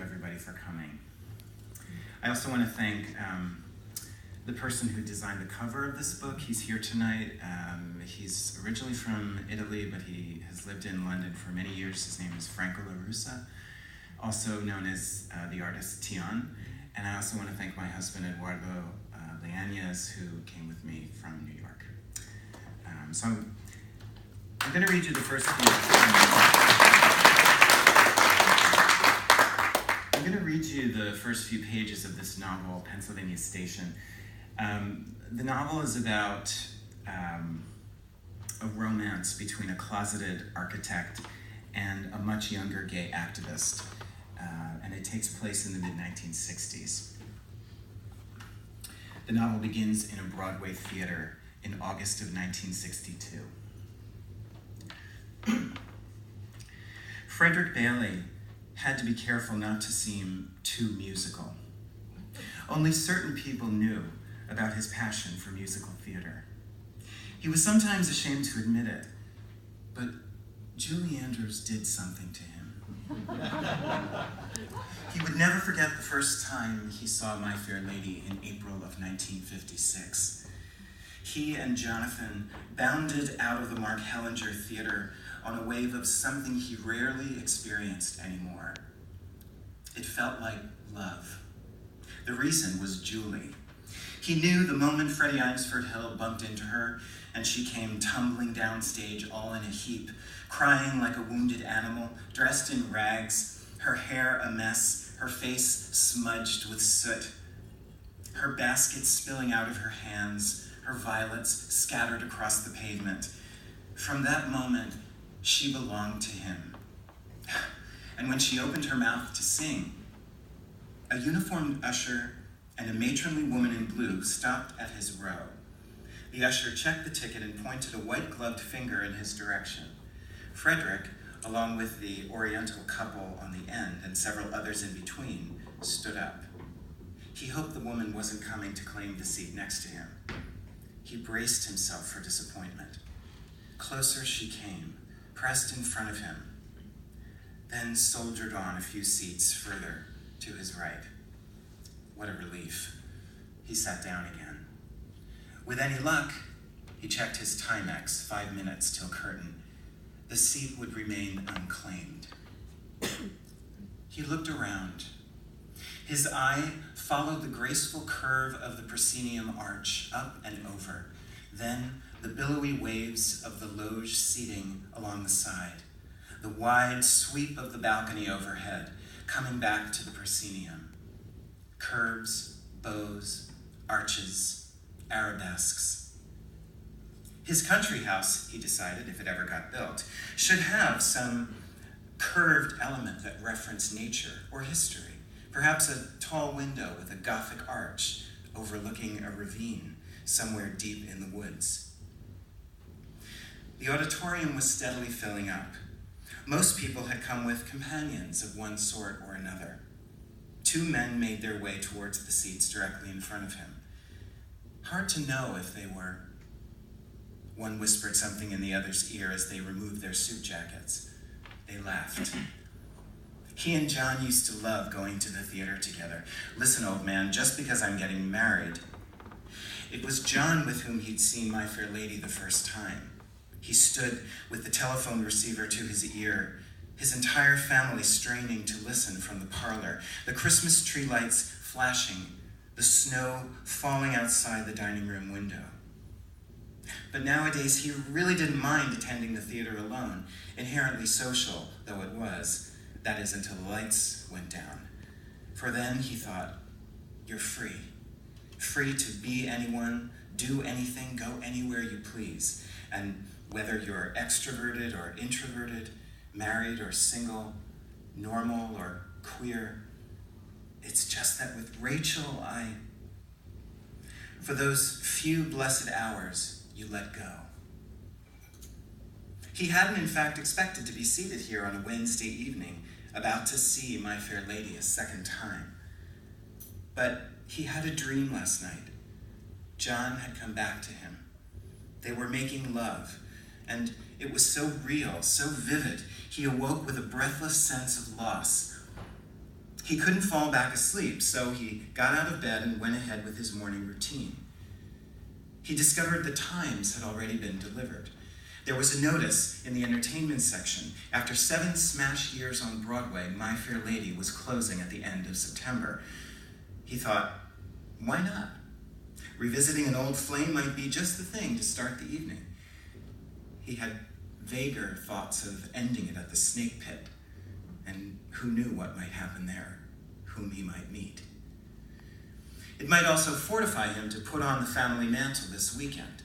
everybody for coming. I also want to thank the person who designed the cover of this book. He's here tonight. He's originally from Italy, but he has lived in London for many years. His name is Franco La Russa, also known as the artist Tian. And I also want to thank my husband, Eduardo Leañez, who came with me from New York. So I'm going to read you the first few. I'm going to read you the first few pages of this novel, Pennsylvania Station. The novel is about a romance between a closeted architect and a much younger gay activist, and it takes place in the mid-1960s. The novel begins in a Broadway theater in August of 1962. Frederick Bailey had to be careful not to seem too musical. Only certain people knew about his passion for musical theater. He was sometimes ashamed to admit it, but Julie Andrews did something to him. He would never forget the first time he saw My Fair Lady in April of 1956. He and Jonathan bounded out of the Mark Hellinger Theater on a wave of something he rarely experienced anymore. It felt like love. The reason was Julie. He knew the moment Freddie Eynsford Hill bumped into her and she came tumbling downstage all in a heap, crying like a wounded animal, dressed in rags, her hair a mess, her face smudged with soot, her basket spilling out of her hands, her violets scattered across the pavement. From that moment, she belonged to him. And when she opened her mouth to sing, a uniformed usher and a matronly woman in blue stopped at his row. The usher checked the ticket and pointed a white-gloved finger in his direction. Frederick, along with the Oriental couple on the end and several others in between, stood up. He hoped the woman wasn't coming to claim the seat next to him. He braced himself for disappointment. Closer she came, pressed in front of him, then soldiered on a few seats further to his right. What a relief. He sat down again. With any luck, he checked his Timex, 5 minutes till curtain. The seat would remain unclaimed. He looked around. His eye followed the graceful curve of the proscenium arch up and over, then the billowy waves of the loge seating along the side, the wide sweep of the balcony overhead, coming back to the proscenium. Curves, bows, arches, arabesques. His country house, he decided, if it ever got built, should have some curved element that referenced nature or history. Perhaps a tall window with a Gothic arch overlooking a ravine somewhere deep in the woods. The auditorium was steadily filling up. Most people had come with companions of one sort or another. 2 men made their way towards the seats directly in front of him. Hard to know if they were. One whispered something in the other's ear as they removed their suit jackets. They laughed. He and John used to love going to the theater together. Listen, old man, just because I'm getting married. It was John with whom he'd seen My Fair Lady the first time. He stood with the telephone receiver to his ear, his entire family straining to listen from the parlor, the Christmas tree lights flashing, the snow falling outside the dining room window. But nowadays, he really didn't mind attending the theater alone, inherently social though it was. That is, until the lights went down. For then, he thought, you're free. Free to be anyone, do anything, go anywhere you please. And whether you're extroverted or introverted, married or single, normal or queer, it's just that with Rachel, for those few blessed hours, you let go. He hadn't, in fact, expected to be seated here on a Wednesday evening, about to see My Fair Lady a second time. But he had a dream last night. John had come back to him. They were making love, and it was so real, so vivid, he awoke with a breathless sense of loss. He couldn't fall back asleep, so he got out of bed and went ahead with his morning routine. He discovered the Times had already been delivered. There was a notice in the entertainment section. After 7 smash years on Broadway, My Fair Lady was closing at the end of September. He thought, why not? Revisiting an old flame might be just the thing to start the evening. He had vaguer thoughts of ending it at the Snake Pit, and who knew what might happen there, whom he might meet. It might also fortify him to put on the family mantle this weekend,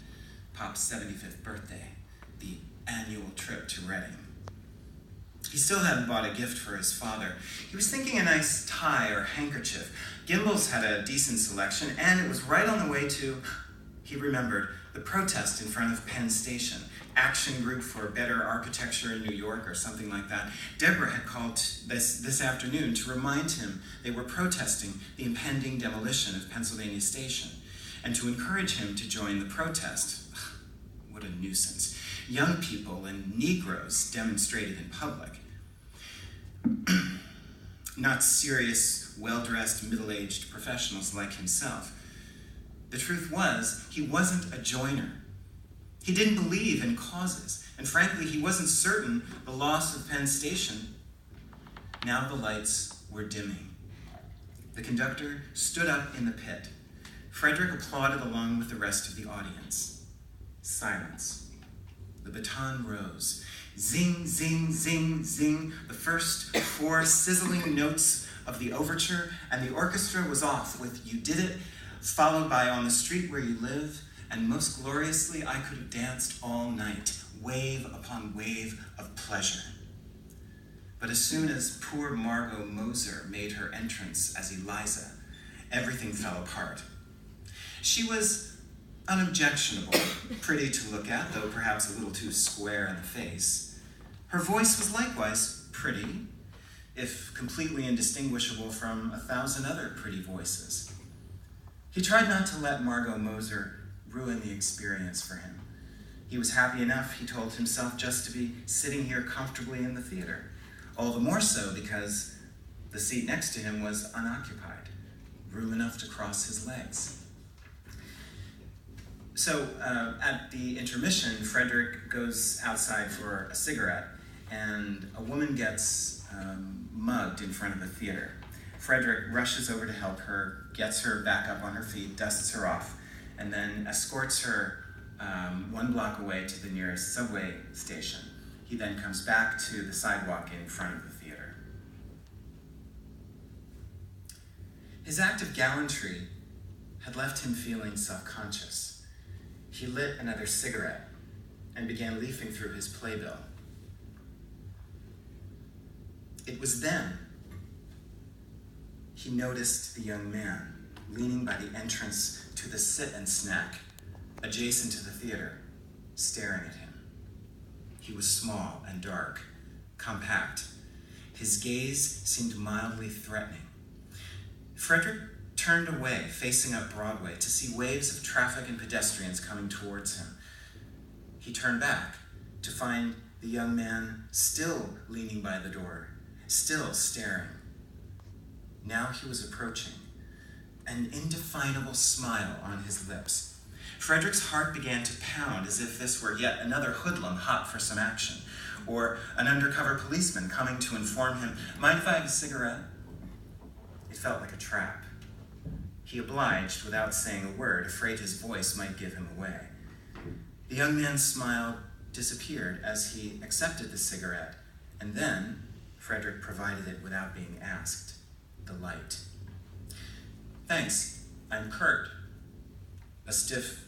Pop's 75th birthday, the annual trip to Reading. He still hadn't bought a gift for his father. He was thinking a nice tie or handkerchief. Gimbel's had a decent selection, and it was right on the way to, he remembered, the protest in front of Penn Station, Action Group for Better Architecture in New York or something like that. Deborah had called this afternoon to remind him they were protesting the impending demolition of Pennsylvania Station and to encourage him to join the protest. What a nuisance. Young people and Negroes demonstrated in public. Not serious, well-dressed, middle-aged professionals like himself. The truth was, he wasn't a joiner. He didn't believe in causes, and frankly, he wasn't certain the loss of Penn Station. Now the lights were dimming. The conductor stood up in the pit. Frederick applauded along with the rest of the audience. Silence. The baton rose. Zing, zing, zing, zing, the first 4 sizzling notes of the overture, and the orchestra was off with You Did It, followed by On the Street Where You Live, and most gloriously, I Could Have Danced All Night, wave upon wave of pleasure. But as soon as poor Margot Moser made her entrance as Eliza, everything fell apart. She was unobjectionable, pretty to look at, though perhaps a little too square in the face. Her voice was likewise pretty, if completely indistinguishable from 1,000 other pretty voices. He tried not to let Margot Moser ruin the experience for him. He was happy enough, he told himself, just to be sitting here comfortably in the theater. All the more so because the seat next to him was unoccupied, room enough to cross his legs. So at the intermission, Frederick goes outside for a cigarette, and a woman gets mugged in front of the theater. Frederick rushes over to help her, gets her back up on her feet, dusts her off, and then escorts her 1 block away to the nearest subway station. He then comes back to the sidewalk in front of the theater. His act of gallantry had left him feeling self-conscious. He lit another cigarette and began leafing through his playbill. It was then he noticed the young man leaning by the entrance to the sit-and snack adjacent to the theater, staring at him. He was small and dark, compact. His gaze seemed mildly threatening. Frederick turned away, facing up Broadway, to see waves of traffic and pedestrians coming towards him. He turned back to find the young man still leaning by the door, still staring. Now he was approaching, an indefinable smile on his lips. Frederick's heart began to pound as if this were yet another hoodlum hot for some action, or an undercover policeman coming to inform him, "Mind if I have a cigarette?" It felt like a trap. He obliged without saying a word, afraid his voice might give him away. The young man's smile disappeared as he accepted the cigarette, and then Frederick provided it without being asked. The light. "Thanks, I'm Kurt." A stiff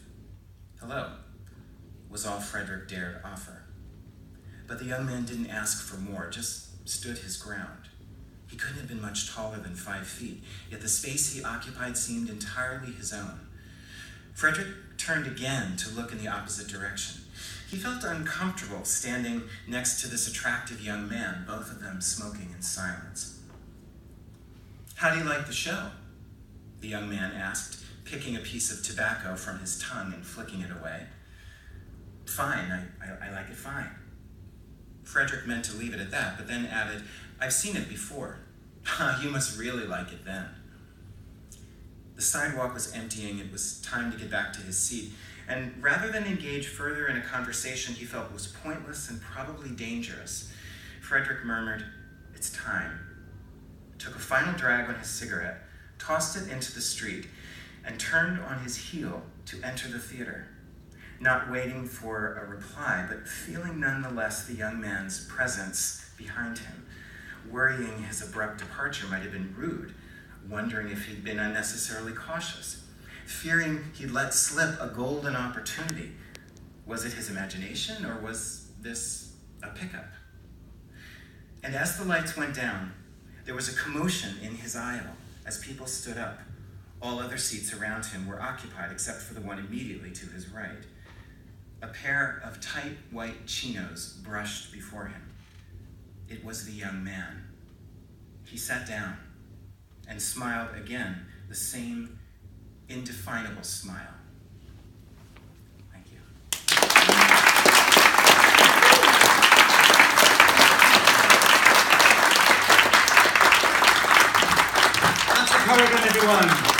"hello" was all Frederick dared offer. But the young man didn't ask for more, just stood his ground. He couldn't have been much taller than 5 feet, yet the space he occupied seemed entirely his own. Frederick turned again to look in the opposite direction. He felt uncomfortable standing next to this attractive young man, both of them smoking in silence. "How do you like the show?" the young man asked, picking a piece of tobacco from his tongue and flicking it away. "Fine, I like it fine." Frederick meant to leave it at that, but then added, "I've seen it before." You must really like it then. The sidewalk was emptying. It was time to get back to his seat. And rather than engage further in a conversation he felt was pointless and probably dangerous, Frederick murmured, "It's time," took a final drag on his cigarette, tossed it into the street, and turned on his heel to enter the theater, not waiting for a reply, but feeling nonetheless the young man's presence behind him, worrying his abrupt departure might have been rude, wondering if he'd been unnecessarily cautious, fearing he'd let slip a golden opportunity. Was it his imagination, or was this a pickup? And as the lights went down, there was a commotion in his aisle as people stood up. All other seats around him were occupied except for the one immediately to his right. A pair of tight white chinos brushed before him. It was the young man. He sat down and smiled again, the same indefinable smile. Thank you. That's Horrigan, everyone.